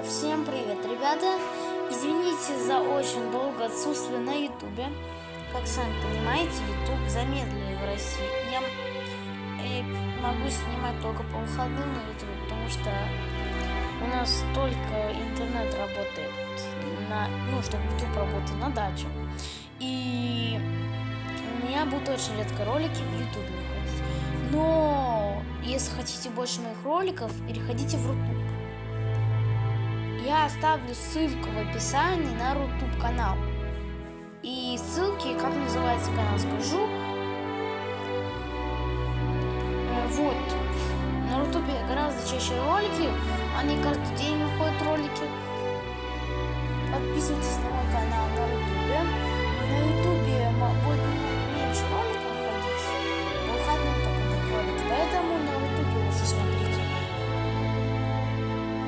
Всем привет, ребята! Извините за очень долгое отсутствие на ютубе. Как сами понимаете, ютуб замедлили в России. Я могу снимать только по выходным на ютубе, потому что у нас только интернет работает, чтобы ютуб работал на даче. И у меня будут очень редко ролики в ютубе выходить. Но если хотите больше моих роликов, переходите в Рутуб. Я оставлю ссылку в описании на Рутуб канал. И ссылки, как называется канал, скажу. Вот. На Рутубе гораздо чаще ролики. Они каждый день выходят ролики. Подписывайтесь на мой канал на Рутубе. На Ютубе